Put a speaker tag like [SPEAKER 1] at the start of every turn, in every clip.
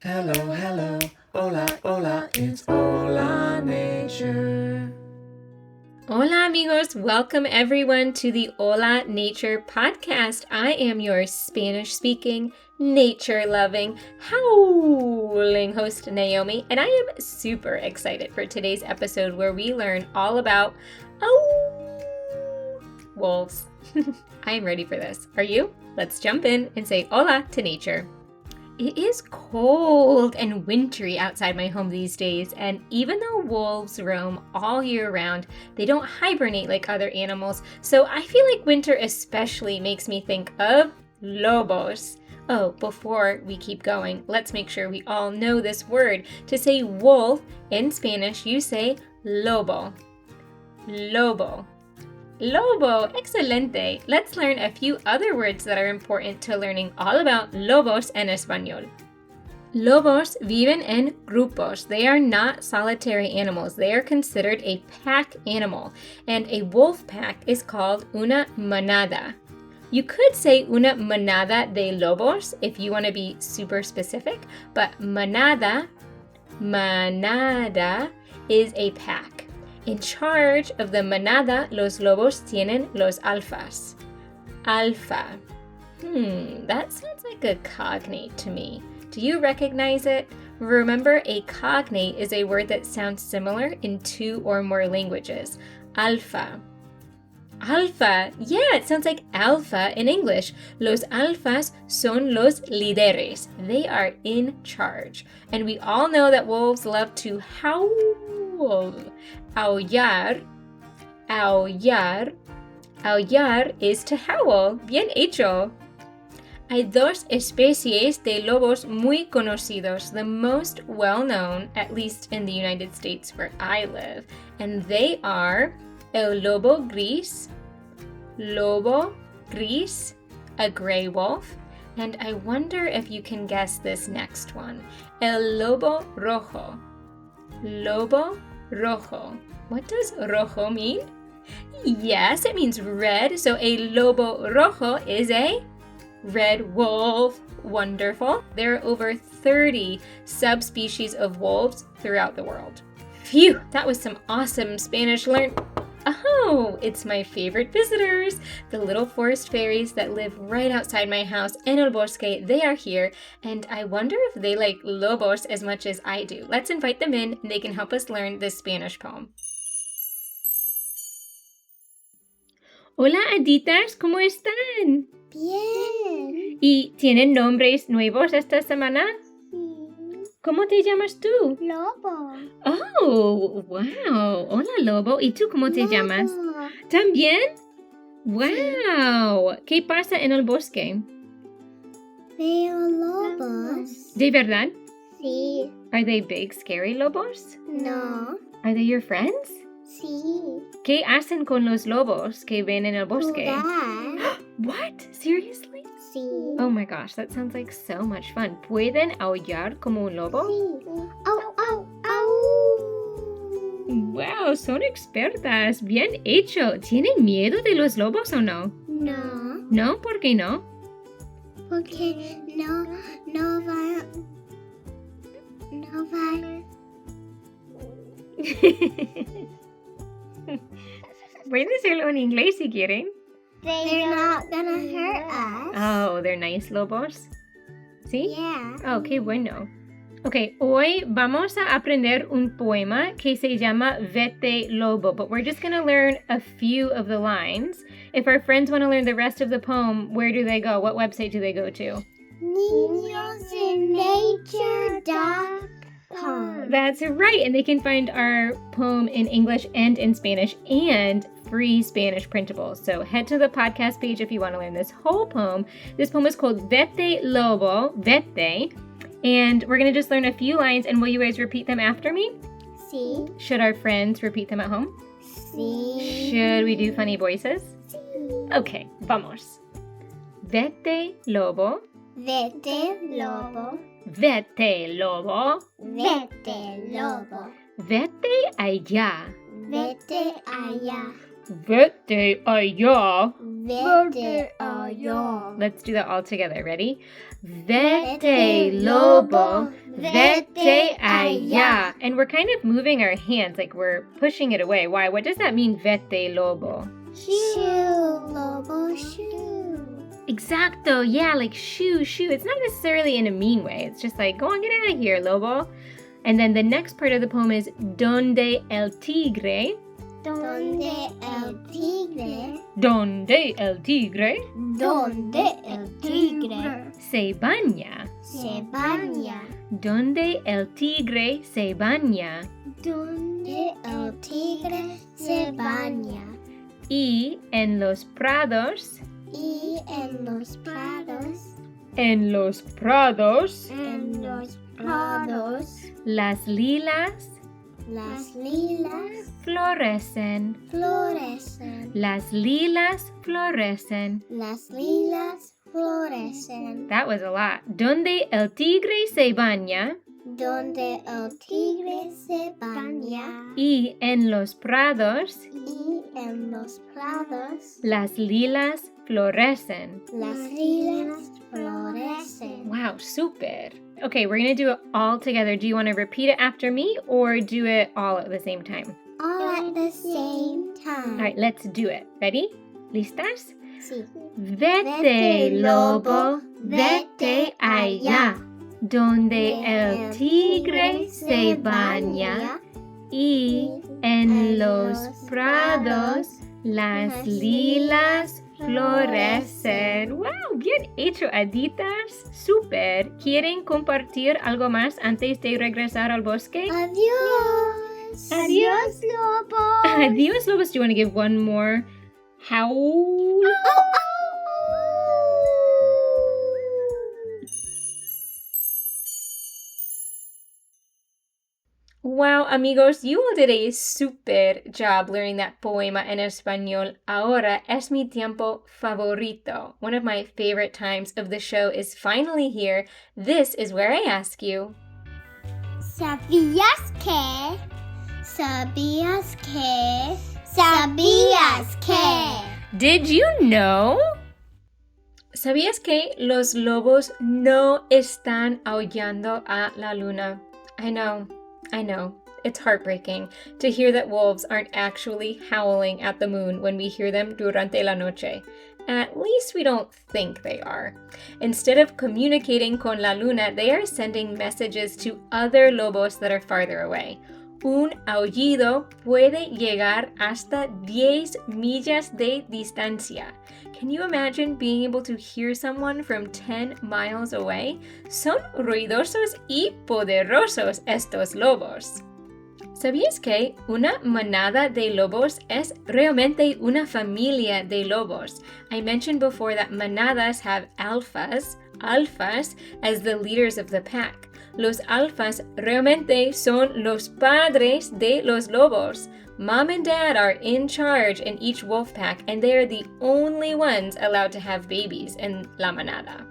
[SPEAKER 1] Hello, hello, hola, hola, it's Hola Nature.
[SPEAKER 2] Hola amigos, welcome everyone to the Hola Nature podcast. I am your Spanish-speaking, nature-loving, howling host Naomi, and I am super excited for today's episode where we learn all about wolves. I am ready for this. Are you? Let's jump in and say hola to nature. It is cold and wintry outside my home these days, and even though wolves roam all year round, they don't hibernate like other animals, so I feel like winter especially makes me think of lobos. Oh, before we keep going, let's make sure we all know this word. To say wolf in Spanish, you say lobo. Lobo. Lobo, excelente. Let's learn a few other words that are important to learning all about lobos en español. Lobos viven en grupos. They are not solitary animals. They are considered a pack animal, and a wolf pack is called una manada. You could say una manada de lobos if you want to be super specific, but manada is a pack. In charge of the manada, los lobos tienen los alfas. Alfa. That sounds like a cognate to me. Do you recognize it? Remember, a cognate is a word that sounds similar in two or more languages. Alfa. Alfa. Yeah, it sounds like alpha in English. Los alfas son los líderes. They are in charge. And we all know that wolves love to howl. Aullar. Aullar. Aullar is to howl. Bien hecho. Hay dos especies de lobos muy conocidos, the most well-known, at least in the United States where I live, and they are el lobo gris, a gray wolf, and I wonder if you can guess this next one, el lobo rojo. Lobo rojo. What does rojo mean? Yes, it means red, so a lobo rojo is a red wolf. Wonderful. There are over 30 subspecies of wolves throughout the world. Phew, that was some awesome Spanish learn. Oh, it's my favorite visitors, the little forest fairies that live right outside my house en el bosque. They are here, and I wonder if they like lobos as much as I do. Let's invite them in, and they can help us learn this Spanish poem. Hola, haditas, ¿cómo están?
[SPEAKER 3] Bien.
[SPEAKER 2] ¿Y tienen nombres nuevos esta semana? ¿Cómo te llamas tú?
[SPEAKER 3] Lobo.
[SPEAKER 2] Oh, wow. Hola, Lobo. ¿Y tú cómo te llamas? ¿También? Wow. ¿Qué pasa en el bosque?
[SPEAKER 3] Veo lobos.
[SPEAKER 2] ¿De verdad?
[SPEAKER 3] Sí.
[SPEAKER 2] Are they big, scary lobos?
[SPEAKER 3] No.
[SPEAKER 2] Are they your friends?
[SPEAKER 3] Sí.
[SPEAKER 2] ¿Qué hacen con los lobos que ven en el bosque?
[SPEAKER 3] Jugar.
[SPEAKER 2] What? Seriously?
[SPEAKER 3] Sí.
[SPEAKER 2] Oh my gosh, that sounds like so much fun. ¿Pueden aullar como un lobo?
[SPEAKER 3] Sí. Au, au, au.
[SPEAKER 2] Wow, son expertas. Bien hecho. ¿Tienen miedo de los lobos o no?
[SPEAKER 3] No.
[SPEAKER 2] ¿No? ¿Por qué no?
[SPEAKER 3] Porque no va.
[SPEAKER 2] Pueden decirlo en inglés si quieren.
[SPEAKER 3] They're not gonna hurt us.
[SPEAKER 2] Oh, they're nice lobos. ¿Sí?
[SPEAKER 3] Yeah.
[SPEAKER 2] Oh, qué bueno. Okay, hoy vamos a aprender un poema que se llama Vete Lobo, but we're just going to learn a few of the lines. If our friends want to learn the rest of the poem, where do they go? What website do they go to?
[SPEAKER 3] niñosennature.com.
[SPEAKER 2] That's right, and they can find our poem in English and in Spanish and free Spanish printables. So head to the podcast page if you want to learn this whole poem. This poem is called Vete Lobo, Vete, and we're going to just learn a few lines, and will you guys repeat them after me?
[SPEAKER 3] Sí.
[SPEAKER 2] Should our friends repeat them at home?
[SPEAKER 3] Sí.
[SPEAKER 2] Should we do funny voices?
[SPEAKER 3] Sí.
[SPEAKER 2] Okay, vamos. Vete Lobo,
[SPEAKER 3] Vete lobo.
[SPEAKER 2] Vete Lobo,
[SPEAKER 3] Vete lobo.
[SPEAKER 2] Vete allá,
[SPEAKER 3] Vete allá.
[SPEAKER 2] Vete allá.
[SPEAKER 3] Vete allá.
[SPEAKER 2] Let's do that all together. Ready? Vete lobo, Vete allá. And we're kind of moving our hands like we're pushing it away. Why? What does that mean, vete lobo?
[SPEAKER 3] Shoo, lobo, shoo.
[SPEAKER 2] Exacto. Yeah, like shoo, shoo. It's not necessarily in a mean way. It's just like, go on, get out of here, lobo. And then the next part of the poem is Donde el tigre.
[SPEAKER 3] Donde el tigre.
[SPEAKER 2] Donde el tigre
[SPEAKER 3] Donde el tigre
[SPEAKER 2] se baña.
[SPEAKER 3] se baña.
[SPEAKER 2] Donde el tigre se baña.
[SPEAKER 3] Donde el tigre se baña.
[SPEAKER 2] Y en los prados.
[SPEAKER 3] Y en los prados.
[SPEAKER 2] En los prados.
[SPEAKER 3] En los prados.
[SPEAKER 2] Las lilas
[SPEAKER 3] Las lilas
[SPEAKER 2] florecen.
[SPEAKER 3] florecen.
[SPEAKER 2] Las lilas florecen.
[SPEAKER 3] Las lilas florecen.
[SPEAKER 2] That was a lot. Donde el tigre se baña.
[SPEAKER 3] Donde el tigre se baña.
[SPEAKER 2] Y en los prados.
[SPEAKER 3] Y en los prados.
[SPEAKER 2] Las lilas florecen.
[SPEAKER 3] Las lilas florecen.
[SPEAKER 2] Wow, super. Okay, we're going to do it all together. Do you want to repeat it after me or do it all at the same time?
[SPEAKER 3] All at the same time.
[SPEAKER 2] All right, let's do it. Ready? ¿Listas?
[SPEAKER 3] Sí.
[SPEAKER 2] Vete, lobo, vete allá, donde el tigre se baña y en los prados las lilas florecen. ¡Wow! Bien hecho, haditas. Super. ¿Quieren compartir algo más antes de regresar al bosque?
[SPEAKER 3] Adiós.
[SPEAKER 2] Adiós.
[SPEAKER 3] Lobo.
[SPEAKER 2] Adiós, lobos. Do you want to give one more howl? Wow, amigos, you all did a super job learning that poema en español. Ahora es mi tiempo favorito. One of my favorite times of the show is finally here. This is where I ask you.
[SPEAKER 3] ¿Sabías que? ¿Sabías que? ¿Sabías que?
[SPEAKER 2] Did you know? ¿Sabías que los lobos no están aullando a la luna? I know. It's heartbreaking to hear that wolves aren't actually howling at the moon when we hear them durante la noche. At least we don't think they are. Instead of communicating con la luna, they are sending messages to other lobos that are farther away. Un aullido puede llegar hasta 10 millas de distancia. Can you imagine being able to hear someone from 10 miles away? Son ruidosos y poderosos estos lobos. ¿Sabías que una manada de lobos es realmente una familia de lobos? I mentioned before that manadas have alphas as the leaders of the pack. Los alfas realmente son los padres de los lobos. Mom and dad are in charge in each wolf pack, and they are the only ones allowed to have babies in la manada.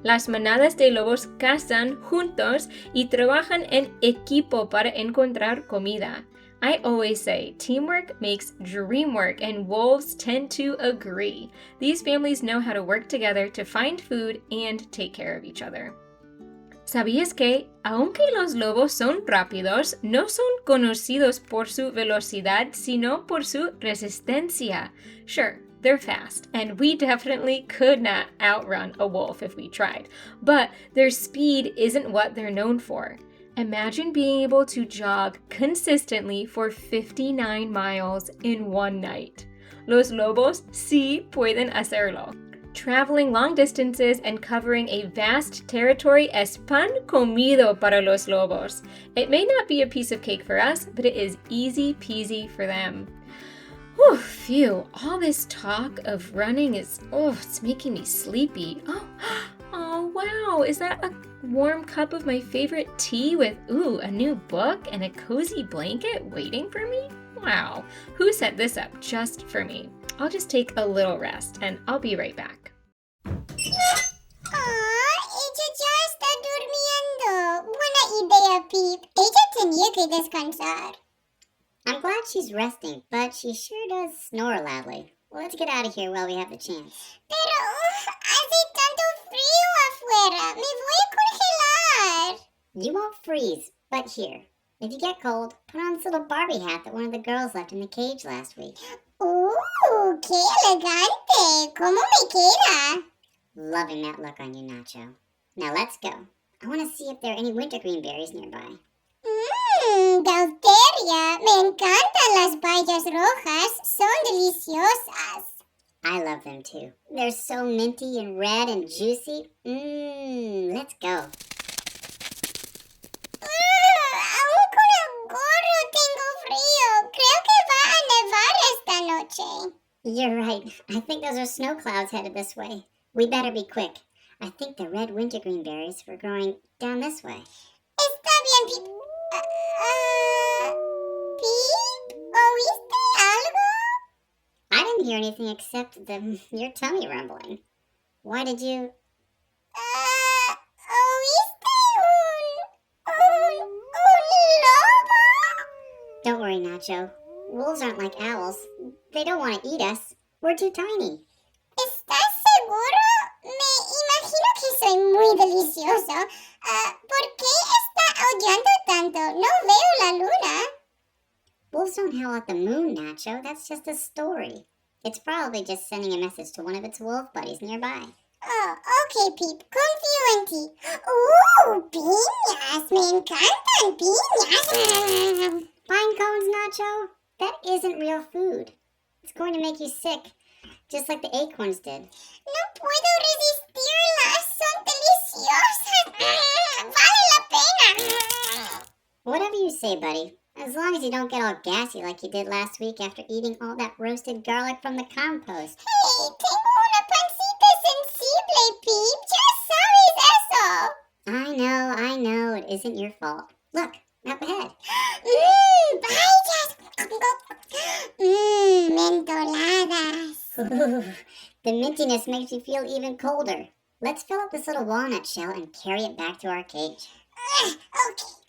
[SPEAKER 2] Las manadas de lobos cazan juntos y trabajan en equipo para encontrar comida. I always say teamwork makes dream work, and wolves tend to agree. These families know how to work together to find food and take care of each other. ¿Sabías que, aunque los lobos son rápidos, no son conocidos por su velocidad, sino por su resistencia? Sure, they're fast, and we definitely could not outrun a wolf if we tried, but their speed isn't what they're known for. Imagine being able to jog consistently for 59 miles in one night. Los lobos sí pueden hacerlo. Traveling long distances and covering a vast territory es pan comido para los lobos. It may not be a piece of cake for us, but it is easy peasy for them. Whew, phew, all this talk of running it's making me sleepy. Oh, wow, is that a warm cup of my favorite tea with, a new book and a cozy blanket waiting for me? Wow, who set this up just for me? I'll just take a little rest and I'll be right back.
[SPEAKER 3] Ella ya está durmiendo. Buena idea, Pip. Ella tenía que descansar.
[SPEAKER 4] I'm glad she's resting, but she sure does snore loudly. Let's get out of here while we have the chance.
[SPEAKER 3] Pero hace tanto frío afuera. Me voy a congelar.
[SPEAKER 4] You won't freeze, but here. If you get cold, put on this little Barbie hat that one of the girls left in the cage last week.
[SPEAKER 3] ¡Qué elegante! ¿Cómo me queda?
[SPEAKER 4] Loving that look on you, Nacho. Now let's go. I want to see if there are any wintergreen berries nearby.
[SPEAKER 3] Deuteria, me encantan las bayas rojas. Son deliciosas.
[SPEAKER 4] I love them too. They're so minty and red and juicy. Let's go.
[SPEAKER 3] Aún con el gorro tengo frío. Creo que va a nevar esta noche.
[SPEAKER 4] You're right. I think those are snow clouds headed this way. We better be quick. I think the red wintergreen berries were growing down this way.
[SPEAKER 3] Está bien, Pip. Pip, ¿oíste algo?
[SPEAKER 4] I didn't hear anything except your tummy rumbling. Why did you...
[SPEAKER 3] ¿Oíste un lobo?
[SPEAKER 4] Don't worry, Nacho. Wolves aren't like owls. They don't want to eat us. We're too tiny.
[SPEAKER 3] ¿Estás seguro? Me imagino que soy muy delicioso. ¿Por qué está aullando tanto? No veo la luna.
[SPEAKER 4] Wolves don't howl at the moon, Nacho. That's just a story. It's probably just sending a message to one of its wolf buddies nearby.
[SPEAKER 3] Oh, okay, Pip. Confío en ti. Piñas. Me encantan piñas.
[SPEAKER 4] Pine cones, Nacho? That isn't real food. It's going to make you sick, just like the acorns did.
[SPEAKER 3] No puedo resistirlas. Son deliciosas. Vale la pena.
[SPEAKER 4] Whatever you say, buddy. As long as you don't get all gassy like you did last week after eating all that roasted garlic from the compost.
[SPEAKER 3] Hey, tengo una pancita sensible, Pip. Ya sabes eso.
[SPEAKER 4] I know. It isn't your fault. Look, up ahead.
[SPEAKER 3] Bayas. Mentoladas.
[SPEAKER 4] The mintiness makes you feel even colder. Let's fill up this little walnut shell and carry it back to our cage.
[SPEAKER 3] Okay,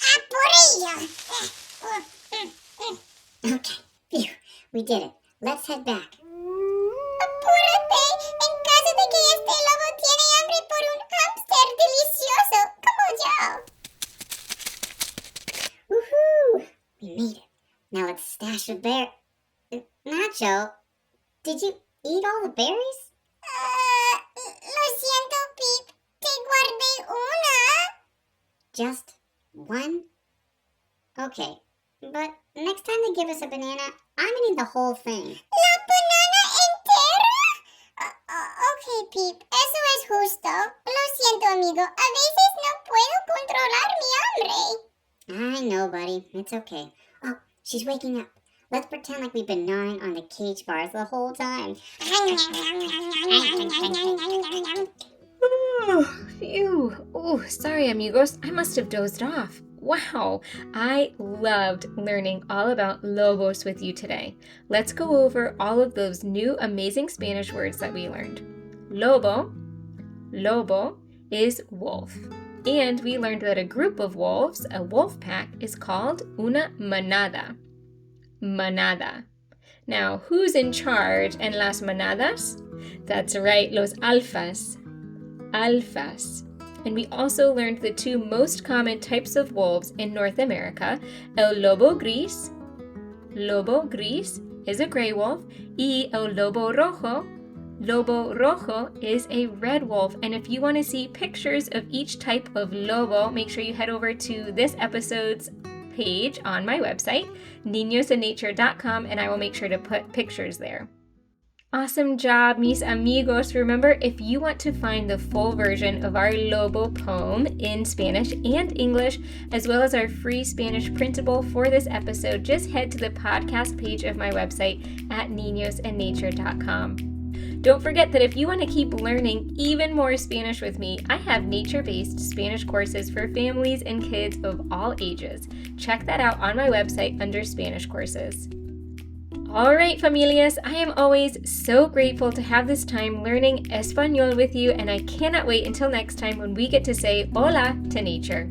[SPEAKER 3] a por ello.
[SPEAKER 4] Okay, phew, we did it. Let's head back.
[SPEAKER 3] Apúrate. En caso de que este lobo tiene hambre por un hámster delicioso, como yo.
[SPEAKER 4] Woohoo! We made it. Now let's stash the bear. Nacho, did you eat all the berries?
[SPEAKER 3] Lo siento, Pip. Te guardé una.
[SPEAKER 4] Just one? Okay, but next time they give us a banana, I'm gonna eat the whole thing.
[SPEAKER 3] ¿La banana entera? Okay, Pip. Eso es justo. Lo siento, amigo. A veces no puedo controlar mi hambre.
[SPEAKER 4] I know, buddy. It's okay. Oh, she's waking up. Let's pretend like we've been gnawing on the cage bars the whole time.
[SPEAKER 2] Phew. Oh, sorry, amigos. I must have dozed off. Wow, I loved learning all about lobos with you today. Let's go over all of those new amazing Spanish words that we learned. Lobo is wolf. And we learned that a group of wolves, a wolf pack, is called una manada. Manada. Now, who's in charge en las manadas? That's right, los alfas. Alfas. And we also learned the two most common types of wolves in North America, el lobo gris. Lobo gris is a gray wolf, y el lobo rojo. Lobo rojo is a red wolf. And if you want to see pictures of each type of lobo, make sure you head over to this episode's page on my website, niñosandnature.com, and I will make sure to put pictures there. Awesome job, mis amigos. Remember, if you want to find the full version of our Lobo poem in Spanish and English, as well as our free Spanish printable for this episode, just head to the podcast page of my website at niñosandnature.com. Don't forget that if you want to keep learning even more Spanish with me, I have nature-based Spanish courses for families and kids of all ages. Check that out on my website under Spanish courses. All right, familias, I am always so grateful to have this time learning Espanol with you, and I cannot wait until next time when we get to say hola to nature.